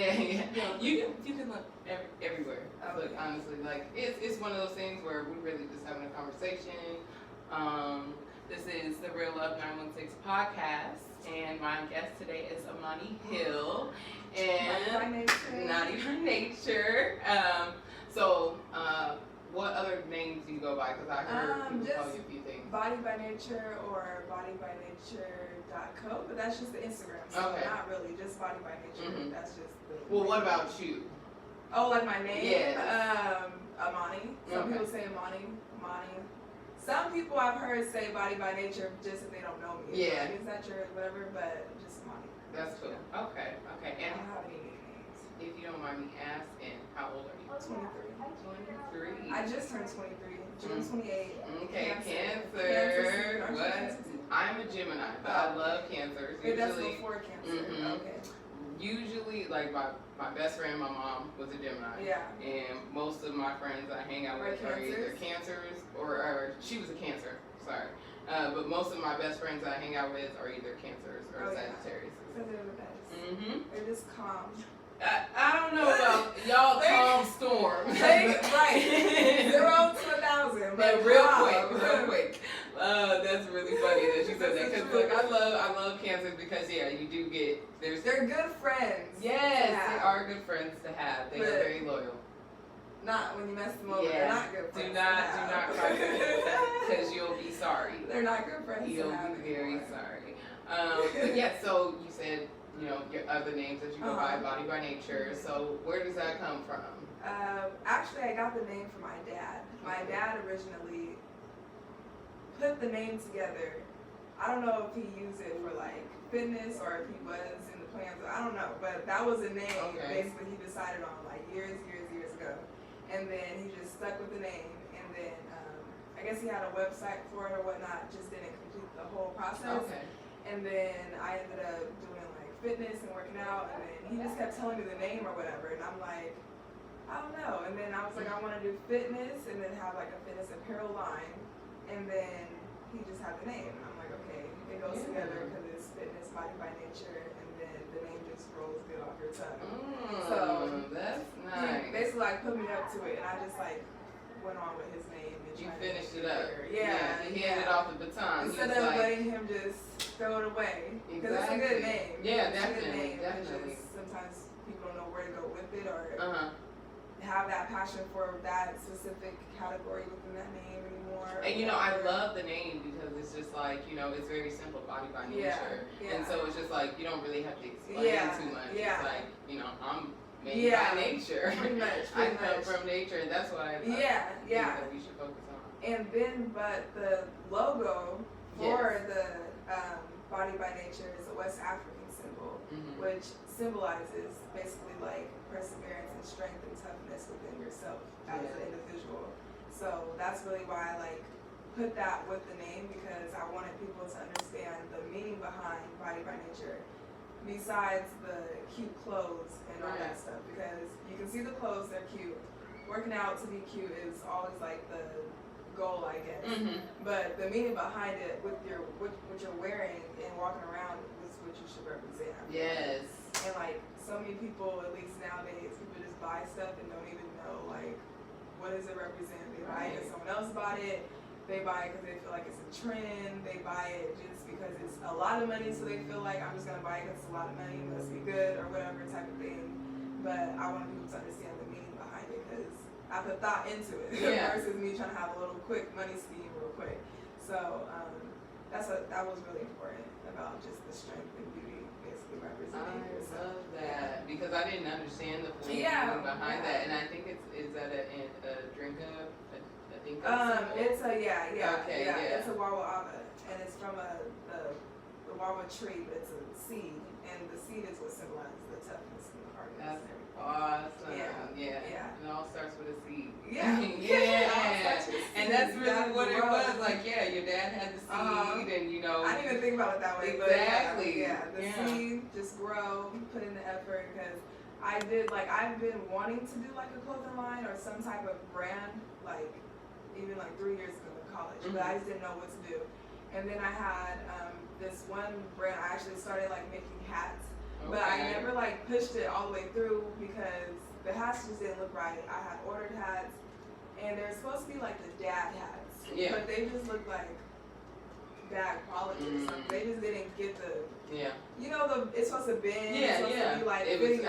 Yeah. You can look everywhere. Look, honestly, like it's one of those things where we really just having a conversation. This is the Real Love 916 podcast, and my guest today is Amani Hill, and Naughty by Nature. So, what other names do you go by? Because I heard people call you a few things. Body by Nature or bodybynature.co, but that's just the Instagram. So not really, just Body by Nature. Mm-hmm. That's just the. Well, what about you? Oh, like my name? Yeah. Amani. Some people say Amani. Some people I've heard say Body by Nature just if they don't know me. Yeah. Like, is that your whatever? But just Amani. That's cool. Yeah. Okay. I don't have any nicknames. If you don't mind me asking, how old are you? 23. 23. I just turned 23. June 28th. Okay, Cancer. What? I'm a Gemini, but I love Cancers. Usually, that's before Cancer. Okay. Usually, like my best friend, my mom was a Gemini. Yeah. And most of my friends I hang out with are either Cancers or she was a Cancer. Sorry. But most of my best friends I hang out with are either Cancers or Sagittarius. Because they're the best. They're just calm. I don't know about y'all calm storms. Right. 0 to 1,000. But real quick. That's really funny that you said that. Because look, I love Cancers because you do get they're good friends. Yes, they are good friends to have. They are very loyal. Not when you mess them over. They're not good friends. Do not cry because you'll be sorry. They're not good friends. You'll be very sorry. But so you said your other names that you go by, Body by Nature. So where does that come from? Actually, I got the name from my dad. My dad originally put the name together. I don't know if he used it for like fitness or if he was in the plans. I don't know, but that was a name basically he decided on like years ago. And then he just stuck with the name. And then I guess he had a website for it or whatnot. Just didn't complete the whole process. Okay. And then I ended up doing like fitness and working out. And then he just kept telling me the name or whatever. And I'm like, I don't know. And then I was like, I want to do fitness and then have like a fitness apparel line. And then he just had the name. And I'm like, okay, it goes together because it's fitness, Body by Nature. And then the name just rolls good off your tongue. So that's nice. He basically like put me up to it. And I just like went on with his name. And you finished it up. Yeah. He handed off the baton. Instead of letting him just throw it away. Because it's a good name. Yeah, definitely. Definitely. Just, sometimes people don't know where to go with it or have that passion for that specific category within that name anymore. And I love the name because it's just like, it's very simple, Body by Nature. Yeah. And so it's just like, you don't really have to explain too much. Yeah. It's like, I'm made by nature. Pretty much. I come from nature, and that's what I think that we should focus on. And then, but the logo for the Body by Nature is a West African symbol, which symbolizes basically like perseverance and strength and toughness within yourself as an individual. So that's really why I like put that with the name because I wanted people to understand the meaning behind Body by Nature besides the cute clothes and all that stuff, because you can see the clothes, they're cute. Working out to be cute is always like the goal, I guess. But the meaning behind it with what you're wearing and walking around is what you should represent. Yes. And like so many people, at least nowadays, people just buy stuff and don't even know like what does it represent. They buy it because someone else bought it. They buy it because they feel like it's a trend. They buy it just because it's a lot of money, so they feel like I'm just gonna buy it because it's a lot of money, it must be good or whatever type of thing. But I want people to understand the meaning behind it because I put thought into it versus me trying to have a little quick money scheme real quick. So that was really important about just the strength and beauty, basically representing yourself. I love that because I didn't understand the full meaning behind that, and I think is that a drink of. It's a Okay, it's a wawa and it's from the wawa tree, but it's a seed, and the seed is what symbolizes the toughness and the hardness. That's awesome. Yeah. It all starts with a seed. Yeah. And that's really what it was. Like, your dad had the seed, and I didn't even think about it that way. Exactly. But the seed, just grow, put in the effort, because I've been wanting to do like a clothing line or some type of brand, like even like 3 years ago in college, but I just didn't know what to do. And then I had this one brand. I actually started like making hats But I never like pushed it all the way through because the hats just didn't look right. I had ordered hats, and they're supposed to be like the dad hats, but they just looked like bad quality or something. They just didn't get the you know it's supposed to bend. It's supposed to be like fitting.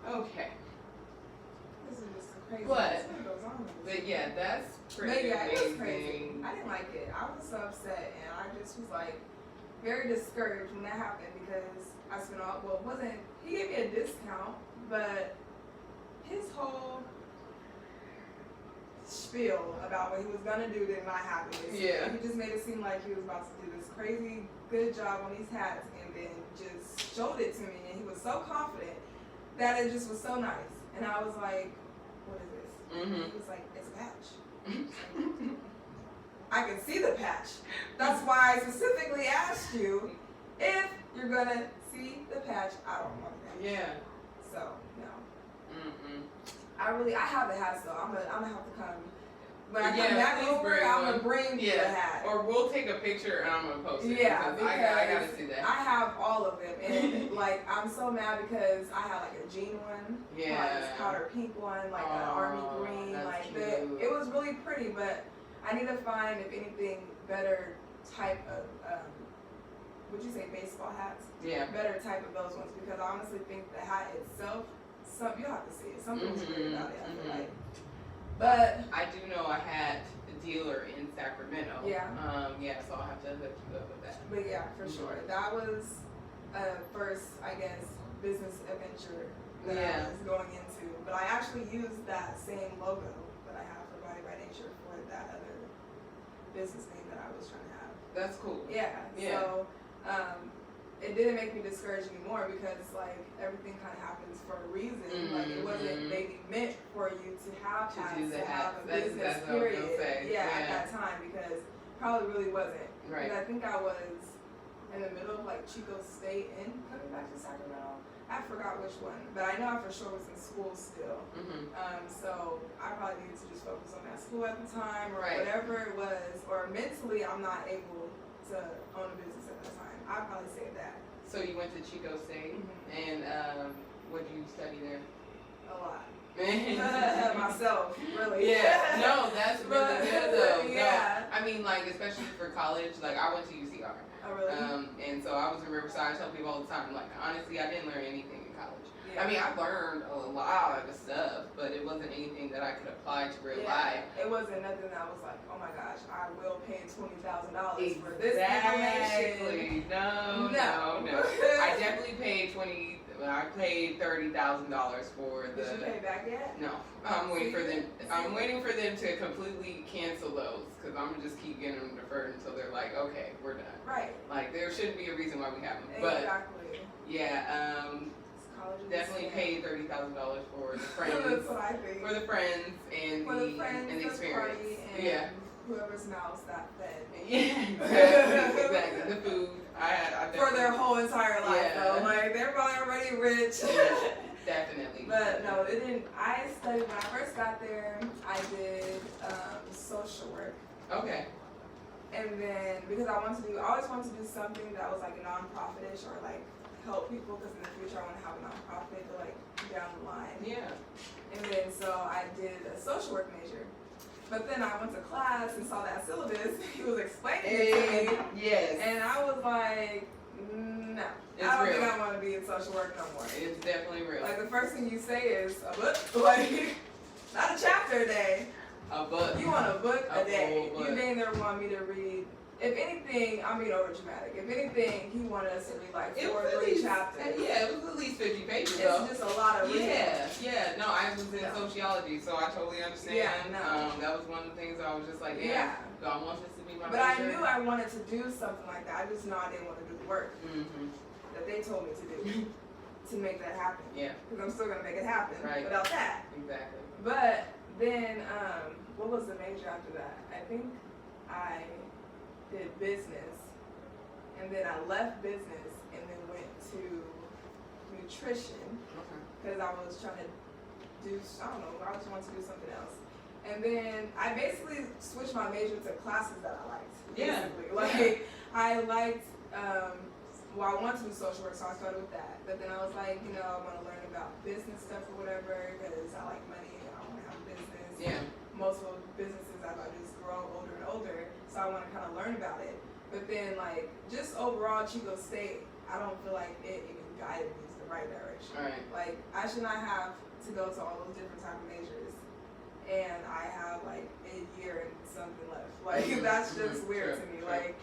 Okay. This is just crazy. But yeah, that's pretty amazing. It was crazy. I didn't like it. I was so upset, and I just was like very discouraged when that happened because I spent he gave me a discount, but his whole spiel about what he was gonna do did not happen. He just made it seem like he was about to do this crazy good job on these hats, and then just showed it to me, and he was so confident that it just was so nice. And I was like, what is this? He was like, it's a patch. I can see the patch. That's why I specifically asked you if you're gonna see the patch. I don't want that. Yeah. So no. I have the hats though. I'm gonna have to come. When I come back over, I'm gonna bring you the hat. Or we'll take a picture and I'm gonna post it. Yeah, because I gotta see that. I have all of them, and like I'm so mad because I had like a jean one, this powder pink one, like an army green, like it was really pretty, but I need to find if anything better type of would you say baseball hats? Yeah. Better type of those ones because I honestly think the hat itself, you'll have to see it. Something's weird about it. I feel like. But I do know I had a dealer in Sacramento. Yeah. So I'll have to hook you up with that. But yeah, for sure. That was first, I guess, business adventure that I was going into. But I actually used that same logo that I have for Body by Nature for that other business name that I was trying to have. That's cool. Yeah. So it didn't make me discouraged anymore because like everything kind of happens for a reason. Like it wasn't maybe meant for you to have hats, to have a business period. At that time because probably really wasn't. Right. Because I think I was in the middle of like Chico State and coming back to Sacramento. I forgot which one, but I know I for sure was in school still. So I probably needed to just focus on that school at the time or whatever it was, or mentally I'm not able to own a business at that time. I'd probably say that. So you went to Chico State, and what did you study there? A lot. Myself, really. Yeah. No, that's really good though. Yeah. No, I mean, like especially for college, like I went to UCR. Oh really? And so I was in Riverside. I tell people all the time, like honestly, I didn't learn anything in college. I mean, I learned a lot of stuff, but it wasn't anything that I could apply to real life. It wasn't nothing that was like, oh my gosh, I will pay $20,000 for this information. No. I definitely paid I paid $30,000 for the. Did you pay back yet? No, I'm waiting for them. I'm waiting for them to completely cancel those because I'm gonna just keep getting them deferred until they're like, okay, we're done. Right. Like there shouldn't be a reason why we have them. Exactly. But yeah. Definitely paid $30,000 for the friends. That's what I think. For the friends and the experience. And whoever's mouths that fed. Yeah, exactly. The food. I for their whole entire life though. Like they're probably already rich. Yeah, definitely. But no, it didn't. I studied when I first got there. I did social work. Okay. And then because I always wanted to do something that was like a non-profit-ish or like help people because in the future I want to have a non-profit like down the line. Yeah. And then so I did a social work major. But then I went to class and saw that syllabus. He was explaining it to me. Yes. And I was like, no. I don't think I want to be in social work no more. It's definitely real. Like the first thing you say is a book. Like not a chapter a day. A book. You want a book a day. You dang near want me to read. If anything, I'm being over dramatic. If anything, he wanted us to read like 4 or 3 chapters. Yeah, it was at least 50 pages. It's just a lot of reading. Yeah. No, I was in sociology, so I totally understand. Yeah, no. That was one of the things I was just like, do I want this to be my But major? I knew I wanted to do something like that. I just know I didn't want to do the work that they told me to do to make that happen. Yeah. Because I'm still gonna make it happen without that. Exactly. But then, what was the major after that? I think I did business, and then I left business and then went to nutrition because I was trying to do, I don't know, I just wanted to do something else. And then I basically switched my major to classes that I liked. Yeah. Basically. Like, I liked, well, I wanted to do social work, so I started with that. But then I was like, you know, I want to learn about business stuff or whatever, because I like money and I want to have a business. Yeah. Most of businesses, I just grow older and older, so I want to kind of learn about it. But then, like, just overall, Chico State, I don't feel like it even guided me to the right direction. Right. Like, I should not have to go to all those different type of majors, and I have like a year and something left. Like, that's just weird to me. Sure. Like,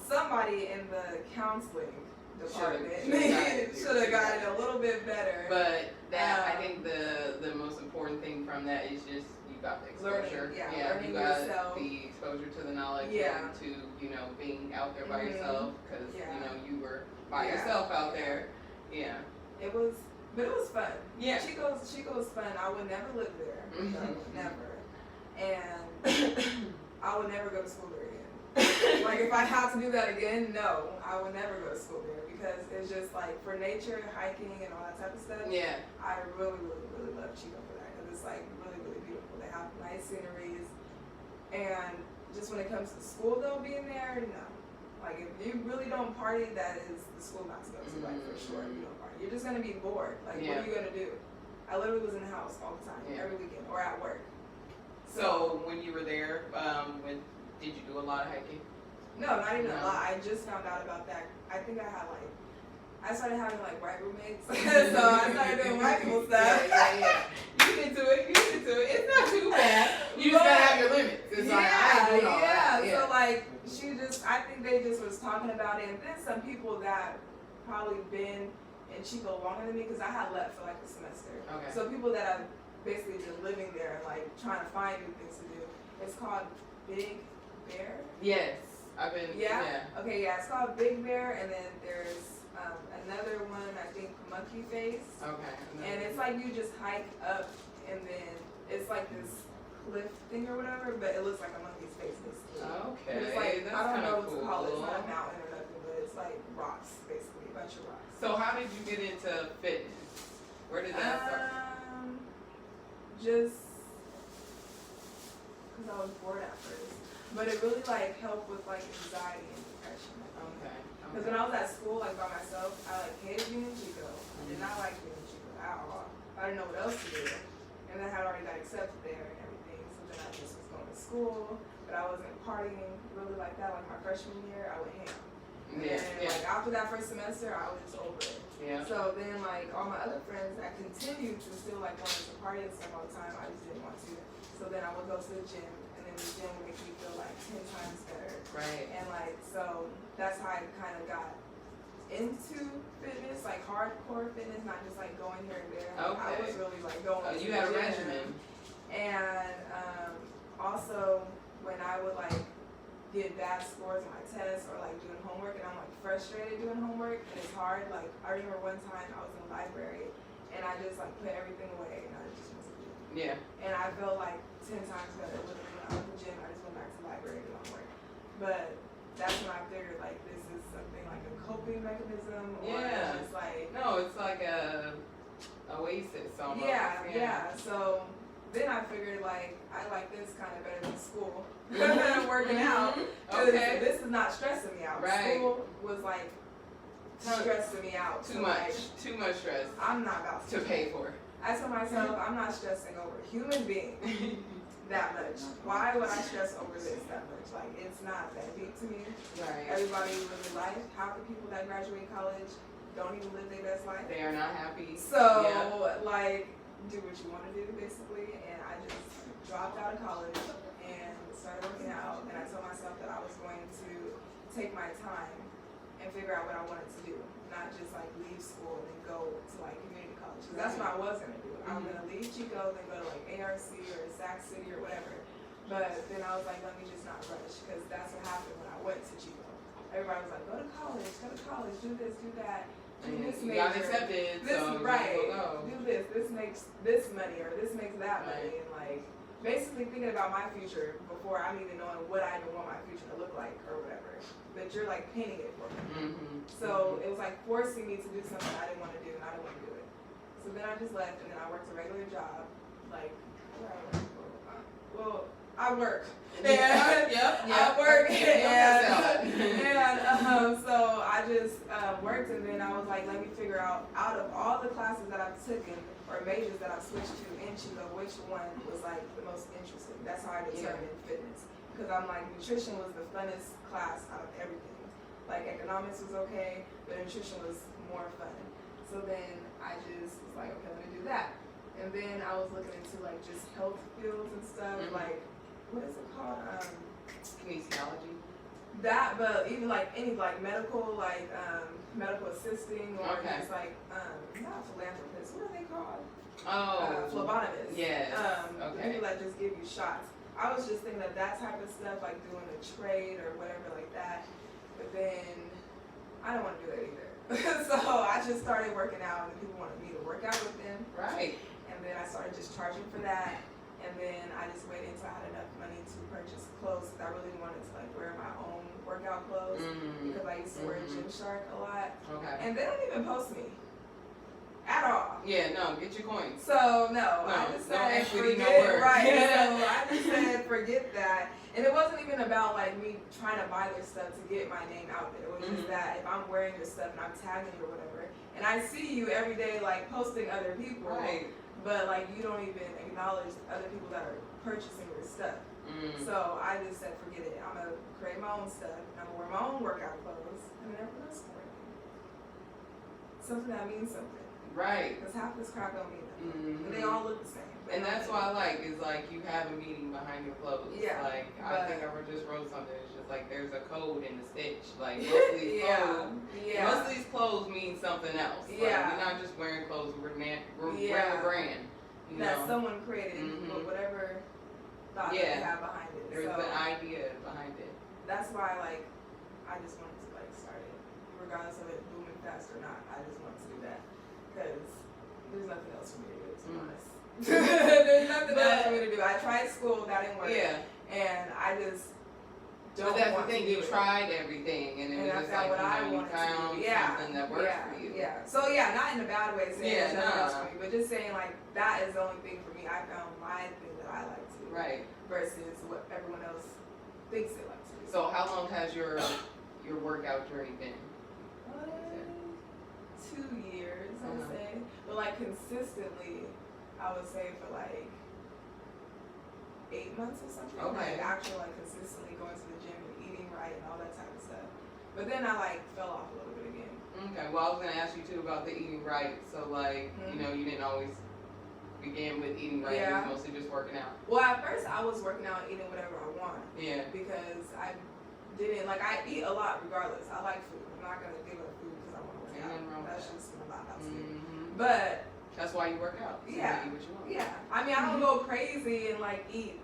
somebody in the counseling department should have gotten a little bit better. But that, I think the most important thing from that is just you got the exposure. Learning you got yourself. the exposure to the knowledge and to, you know, being out there by yourself, because you know, you were by yourself out there. Yeah. It was, but it was fun. Yeah. Chico was fun. I would never live there. No, never. And I would never go to school there again. Like, if I have to do that again, no, I would never go to school there, because it's just like, for nature, hiking, and all that type of stuff. Yeah. I really, really, really love Chico for that, because it's like really, really beautiful. They have nice sceneries, and just when it comes to school though, being there, no. Like, if you really don't party, that is the school not to go to. Like, for sure, if you don't party, you're just gonna be bored. Like, what are you gonna do? I literally was in the house all the time, every weekend, or at work. So when you were there, did you do a lot of hiking? No, not even a lot. I just found out about that. I think I started having like white roommates, so I started doing white people stuff. Yeah. You get to it. It's not too bad. You just gotta have your limits. It's like, I ain't doing all that. Yeah. So like, I think they just was talking about it, and then some people that probably been in Chico longer than me, because I had left for like a semester. Okay. So people that have basically been living there and like trying to find new things to do. It's called Big Bear. Yes, I've been. Yeah. Okay, yeah, it's called Big Bear, and then there's another one, I think, Monkey Face. Okay. And it's like you just hike up, and then it's like this cliff thing or whatever, but it looks like a monkey's face basically. Okay. It's like, that's I don't know cool. what to call it. It's not a mountain or nothing, but it's like rocks basically, a bunch of rocks. So how did you get into fitness? Where did that start? Just because I was bored at first, but it really like helped with like anxiety and depression. Okay. Because when I was at school, like by myself, I like hated being in Chico. I did not like being in Chico at all. I didn't know what else to do, and I had already got accepted there and everything. So then I just was going to school, but I wasn't partying really like that. Like my freshman year, I would ham. Like after that first semester, I was just over it. Yeah. So then like all my other friends that continued to still like wanted to party and stuff all the time, I just didn't want to. So then I would go to the gym, and then the gym would make me feel like 10 times better. Right. And like, so that's how I kind of got into fitness, like hardcore fitness, not just like going here and there. Okay. I was really like going to you the had a gym. regimen. And also when I would like get bad scores on my tests or like doing homework, and I'm like frustrated doing homework and it's hard. Like I remember one time I was in the library and I just like put everything away and I just went to the gym. Yeah. And I felt like 10 times better when I went to the gym. I just went back to the library and did homework. But that's when I figured like this is something like a coping mechanism, or it's just like no, it's like a oasis almost. Yeah. So then I figured like I like this kind of better than school. Working out. Okay. This is not stressing me out. Right. School was like stressing me out. Too much stress. I'm not about to pay for. I told myself I'm not stressing over a human being that much. Why would I stress over this that much? Like it's not that deep to me. Right. Everybody lives their life. Half the people that graduate college don't even live their best life. They are not happy. So like do what you want to do basically, and I just dropped out of college and started working out, and I told myself that I was going to take my time and figure out what I wanted to do, not just like leave school and then go to like community college, because that's what I was going to do. I was going to leave Chico, then go to like ARC or Sac City or whatever, but then I was like, let me just not rush, because that's what happened when I went to Chico. Everybody was like, go to college, do this, do that. Do this you major. got accepted, This so right. go. Do this makes this money, or this makes that money, and like basically thinking about my future before I'm even knowing what I even want my future to look like or whatever. But you're like painting it for me. So it was like forcing me to do something I didn't want to do, and I didn't want to do it. So then I just left, and then I worked a regular job, like where I worked for well, I work. Yep. I work, and so I just worked, and then I was like, let me figure out of all the classes that I've taken or majors that I've switched to in Chico, which one was like the most interesting. That's how I determined fitness, because I'm like, nutrition was the funnest class out of everything. Like economics was okay, but nutrition was more fun. So then I just was like, okay, let me do that. And then I was looking into like just health fields and stuff, like, what is it called? kinesiology. That, but even like any like medical, like medical assisting, or just like not philanthropists. What are they called? Phlebotomists. Yes. People that just give you shots. I was just thinking that type of stuff, like doing a trade or whatever like that. But then I don't want to do that either. So I just started working out, and people wanted me to work out with them. Right. And then I started just charging for that. And then I just waited until I had enough money to purchase clothes, because I really wanted to like wear my own workout clothes, because I used to wear Gymshark a lot. Okay. And they don't even post me at all. Yeah, no, get your coins. So I just said equity, forget no word. right. So I just said forget that. And it wasn't even about like me trying to buy their stuff to get my name out there. It was just that if I'm wearing your stuff and I'm tagging you or whatever, and I see you every day like posting other people. Right. But like you don't even acknowledge other people that are purchasing your stuff. So I just said, forget it. I'm gonna create my own stuff. I'm gonna wear my own workout clothes, and then everyone else can wear them. Something that means something. Right. Because half this crap don't mean nothing. And they all look the same. And that's what I like, is like you have a meaning behind your clothes. Yeah. Like I think I just wrote something. It's just like there's a code in the stitch. Like most of these clothes. Most of these clothes mean something else. Like, you're not just wearing clothes. We're a brand. You that know? Someone created, with whatever thought they have behind it. There's an idea behind it. That's why, like, I just wanted to like start it, regardless of it booming fast or not. I just wanted to do that because there's nothing else for me to do. To be honest, there's nothing else for me to do. I tried school, that didn't work. Yeah. And I just. But that's the thing, you tried everything, and it was just like, you found something that works for you. Yeah. So not in a bad way saying there's nothing else for me, but just saying like that is the only thing for me. I found my thing that I like to do. Right. Versus what everyone else thinks they like to do. So how long has your workout journey been? 2 years, I would say. But like consistently, I would say for like 8 months or something. Okay. Like actually like consistently going to the gym and eating right and all that type of stuff. But then I like fell off a little bit again. Okay. Well, I was gonna ask you too about the eating right. So like, you know, you didn't always begin with eating right. It was mostly just working out. Well, at first I was working out and eating whatever I want. Yeah. Because I didn't like I eat a lot regardless. I like food. I'm not gonna give up food because I want to work out. That's just not how to do. But that's why you work out. So you eat what you want. Yeah. I mean, I don't go crazy and like eat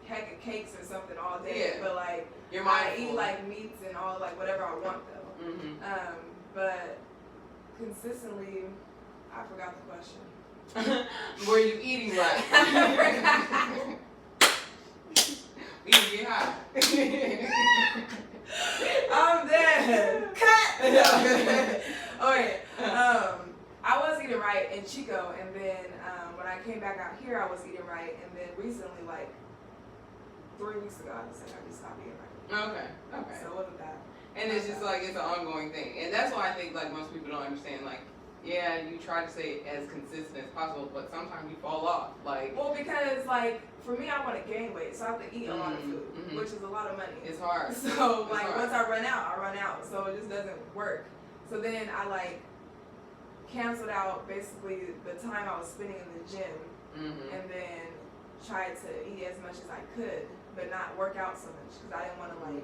heck of cakes or something all day. But like I eat like meats and all like whatever I want though. But consistently, I forgot the question. Were you eating right? We can get high. I'm dead. Cut. Okay. I was eating right in Chico, and then when I came back out here, I was eating right, and then recently, like 3 weeks ago, I just stopped eating right. Okay. So it wasn't that. And it's just like it's an ongoing thing, and that's why I think like most people don't understand. Like, yeah, you try to stay as consistent as possible, but sometimes you fall off. Like, well, because like for me, I want to gain weight, so I have to eat a lot of food, which is a lot of money. It's hard. So like once I run out, so it just doesn't work. So then I like canceled out basically the time I was spending in the gym, and then tried to eat as much as I could, but not work out so much because I didn't want to like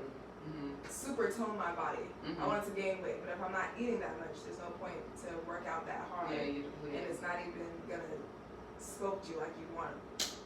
super tone my body. I wanted to gain weight, but if I'm not eating that much, there's no point to work out that hard. Yeah, and it's not even gonna sculpt you like you want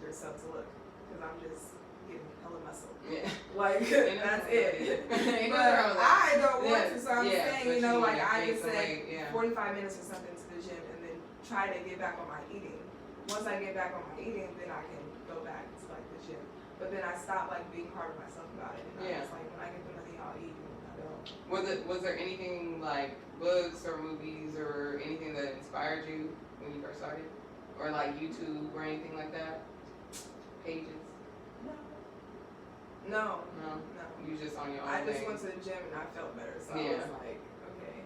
yourself to look, because I'm just getting hella muscle. Yeah. Like that's it. But I don't want to, so I'm saying, you know, like I just said 45 minutes or something to the gym, and then try to get back on my eating. Once I get back on my eating, then I can go back to like the gym. But then I stopped like being hard on myself about it. And I was like, when I get the money, I'll eat. And I don't. Was there anything like books or movies or anything that inspired you when you first started, or like YouTube or anything like that? Pages. No. You just on your own I just thing. went to the gym and I felt better, so Yeah. I was like, okay,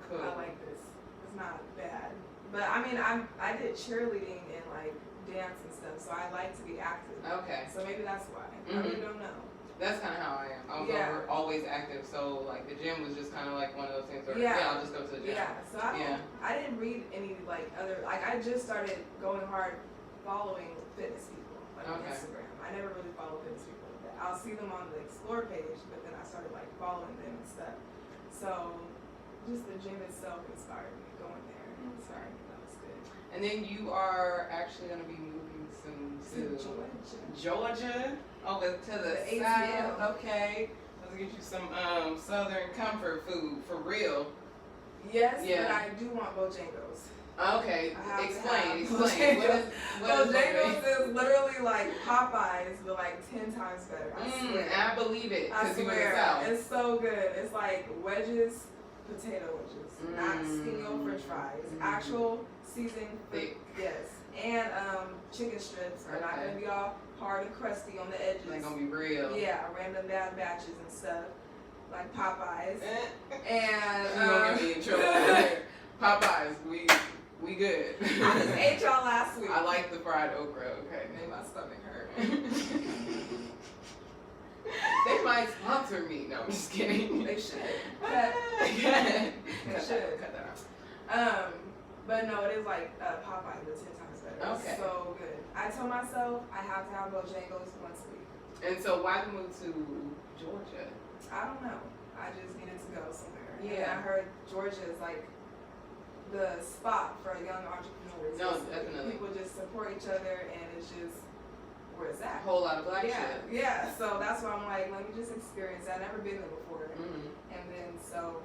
Cool. I like this. It's not bad. But I mean, I did cheerleading and like dance and stuff, so I like to be active. Okay. So maybe that's why. I really don't know. That's kind of how I am. I was always active, so like the gym was just kind of like one of those things where I'll just go to the gym. Yeah. So I didn't read any like other I just started going hard following fitness people like on Instagram. I never really followed fitness people like that. I'll see them on the explore page, but then I started like following them and stuff. So just the gym itself inspired me going there. Sorry, that was good. And then you are actually going to be moving soon to Georgia. Over to the south. Okay. Let's get you some southern comfort food for real. Yes, but I do want Bojangles. Okay, explain. Bojangles. Bojangles is literally like Popeyes, but like 10 times better. I swear. I believe it. I swear. It's so good. It's like wedges, potato wedges, not skinny old French fries. Actual seasoned, thick. Yes, and chicken strips are not gonna be all hard and crusty on the edges. They're gonna be real. Yeah, random bad batches and stuff, like Popeyes. And you gonna get me in trouble. Popeyes, we good. I just ate y'all last week. I like the fried okra. Okay, made my stomach hurt. They might sponsor me. No, I'm just kidding. They should. They should. Cut that out. But no, it is like Popeyes, but 10 times better. Okay. It's so good. I told myself I have to have Bojangles once a week. And so why the move to Georgia? I don't know. I just needed to go somewhere. Yeah. And I heard Georgia is like the spot for young entrepreneurs. No, definitely. People just support each other, and it's just where it's at. A whole lot of black shit. Yeah. So that's why I'm like, let me just experience that. I've never been there before. And then so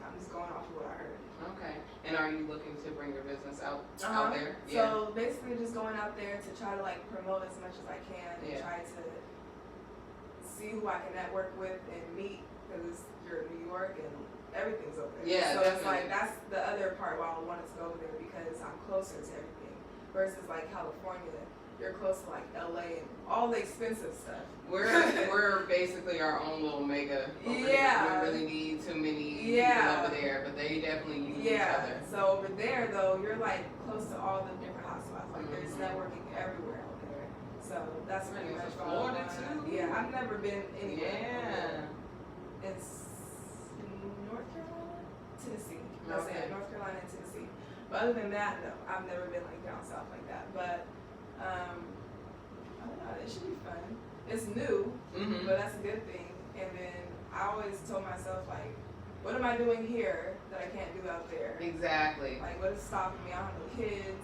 I'm just going off of what I heard. Okay. And are you looking to bring your business out there? So basically just going out there to try to like promote as much as I can and try to see who I can network with and meet, because you're in New York and everything's over there. Yeah, so definitely. It's like that's the other part why I wanted to go over there, because I'm closer to everything versus like California. You're close to like LA and all the expensive stuff. We're basically our own little mega over here. We don't really need too many people over there, but they definitely use each other. So over there though, you're like close to all the different hotspots. Like there's networking everywhere over there. So that's pretty much Florida too. Yeah, I've never been anywhere. Yeah. It's North Carolina, Tennessee. That's it, North Carolina and Tennessee. But other than that, no, I've never been like down south like that. But I don't know, it should be fun. It's new, but that's a good thing. And then I always told myself, like, what am I doing here that I can't do out there? Exactly. Like, what is stopping me? I don't have no kids.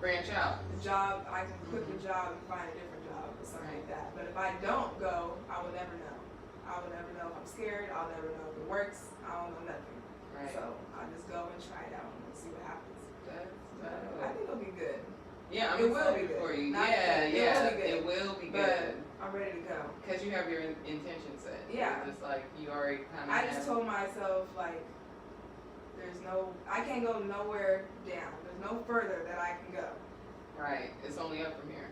Branch out. The job, I can quit the job and find a different job or something like that. But if I don't go, I will never know. I will never know if I'm scared. I'll never know if it works. I don't know nothing. Right. So I'll just go and try it out and see what happens. I think it'll be good. Yeah, it will be good for you. Not It will be good. But I'm ready to go. Because you have your intention set. Yeah. It's like you already kind of. I just told myself, like, I can't go nowhere down. There's no further that I can go. Right. It's only up from here.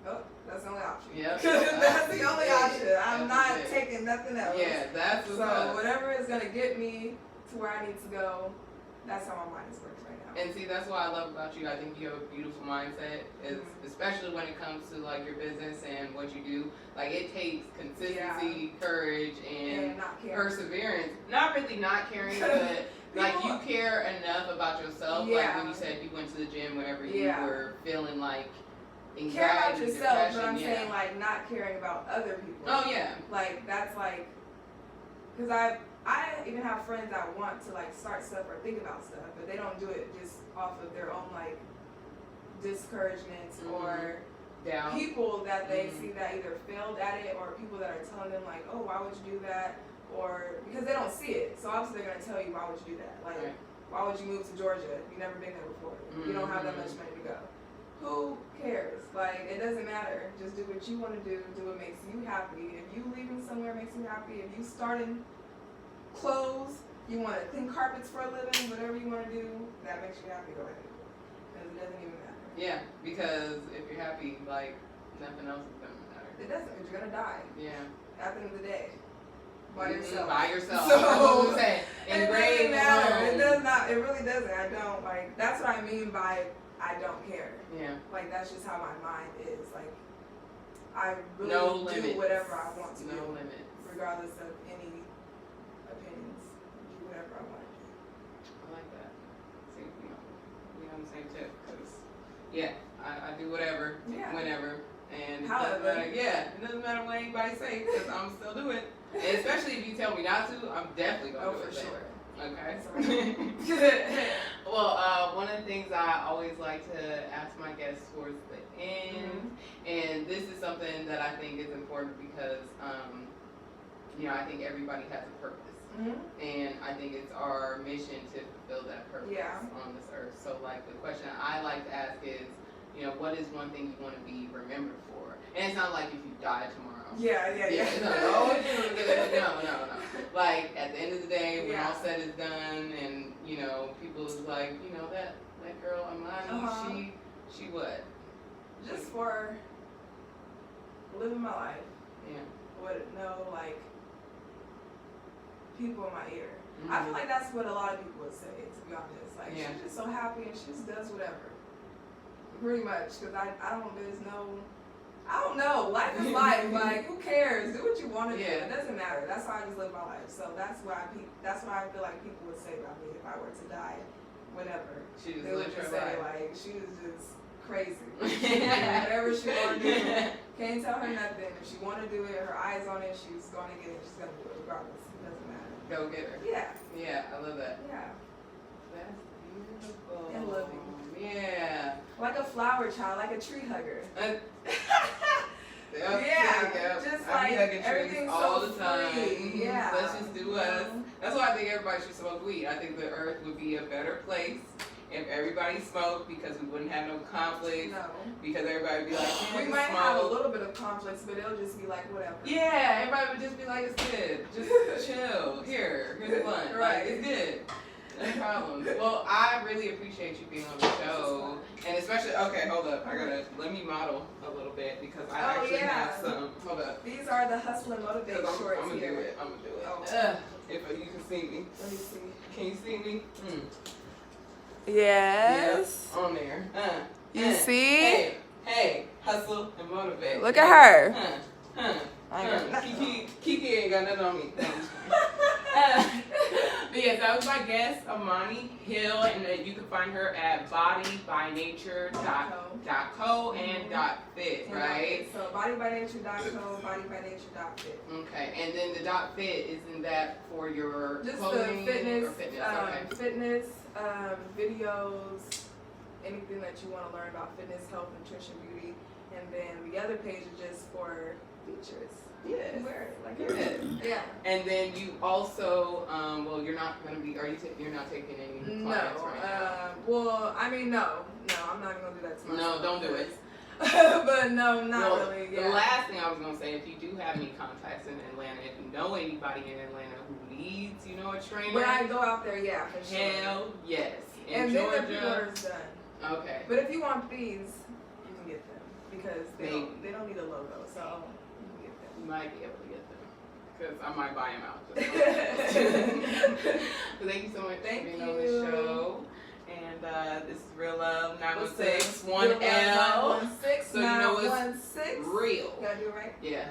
Oh, that's the only option. Yep. That's the only option. I'm not taking nothing else. Yeah, that's what's So whatever is going to get me to where I need to go, that's how my mind is working right now. And see, that's what I love about you. I think you have a beautiful mindset, especially when it comes to like your business and what you do. Like it takes consistency, courage, and perseverance. Not really not caring, but like you care enough about yourself. Like when you said you went to the gym whenever you were feeling like anxiety, care about yourself, depression, but I'm saying like not caring about other people. Oh yeah. Like that's like, because I even have friends that want to like start stuff or think about stuff, but they don't do it just off of their own like discouragement or doubt. People that they see that either failed at it or people that are telling them like, oh, why would you do that? Or because they don't see it, so obviously they're gonna tell you why would you do that? Like, why would you move to Georgia? You've never been there before. You don't have that much money to go. Who cares? Like, it doesn't matter. Just do what you want to do what makes you happy. If you leaving somewhere makes you happy, if you starting clothes, you want to clean carpets for a living, whatever you want to do, that makes you happy, go ahead. Because it doesn't even matter. Yeah, because if you're happy, like, nothing else is going to matter. It doesn't, because you're gonna die. Yeah. At the end of the day. By yourself. By yourself. So, that's what I'm saying. it doesn't matter. It does not. It really doesn't. I don't like. That's what I mean by I don't care. Yeah. Like that's just how my mind is. Like I really No do limits. whatever I want to No do, limits. regardless of any opinions. Do whatever I want to do. I like that. See, we on the same tip. Cause yeah, I do whatever, Yeah. whenever, and it However. doesn't matter, it doesn't matter what anybody say, cause I'm still doing it. And especially if you tell me not to, I'm definitely gonna do it. For sure. Okay. Well, one of the things I always like to ask my guests towards the end, and this is something that I think is important because, I think everybody has a purpose. And I think it's our mission to fulfill that purpose on this earth. So, like, the question I like to ask is, what is one thing you want to be remembered for? And it's not like if you die tomorrow. Yeah. It's not, no. Like, at the end of the day, when all said is done, and, people is like, that girl, Amani, she what? Just for living my life. Yeah. Would know, like, people in my ear. I feel like that's what a lot of people would say, to be honest. Like, she's just so happy and she just does whatever. Pretty much, because I don't know. Life is life. Like, who cares? Do what you want to do. It doesn't matter. That's how I just live my life. So that's what I feel like people would say about me if I were to die, whenever. She just they would lived just her say, life. like, she was just crazy. Whatever she want to do, can't tell her nothing. If she want to do it, her eyes on it, she's going to get it. She's going to do it regardless. It doesn't matter. Go get her. Yeah. Yeah, I love that. Yeah. That's beautiful. And loving. Yeah. Like a flower child, like a tree hugger. Yeah, just I be like hugging everything's trees all so the time. free. Yeah. Let's just do us. That's why I think everybody should smoke weed. I think the earth would be a better place if everybody smoked, because we wouldn't have no conflict. No. Because everybody would be like, we might have a little bit of conflicts, but it'll just be like whatever. Yeah, everybody would just be like, it's good. Just chill. Here's a blunt. Right. Like, it's good. No problem. Well, I really appreciate you being on the show, and especially, okay, hold up, let me model a little bit, because I actually have some, hold up. These are the Hustle and Motivate shorts I'm gonna here. do it, I'm gonna do it. Oh. If you can see me. Let me see. Can you see me? Yes. Yeah, on there. You see? Hey, Hustle and Motivate. Look at her. Kiki ain't got nothing on me. But yes, that was my guest, Amani Hill, and you can find her at bodybynature.co and .fit, right? So bodybynature.co, bodybynature.fit. Okay, and then the .fit, isn't that for your just clothing the fitness, or fitness? fitness, videos, anything that you want to learn about fitness, health, nutrition, beauty, and then the other page is just for features. Yeah. Wear it like yeah. And then you also, well, you're not gonna be. You're not taking any clients right now? Well, I mean, no, I'm not even gonna do that to myself. No, don't do it. But no, not really. Yeah. The last thing I was gonna say, if you do have any contacts in Atlanta, if you know anybody in Atlanta who needs, a trainer. When I go out there, yeah, for sure. Hell yes. In and Georgia. then the pre-order's done. Okay. But if you want these, you can get them because they don't need a logo, so. You might be able to get them, because I might buy them out. But thank you so much for being on the show. And this is reaLove916, 1L. 916, so you know it's real. Gotta do it right? Yeah.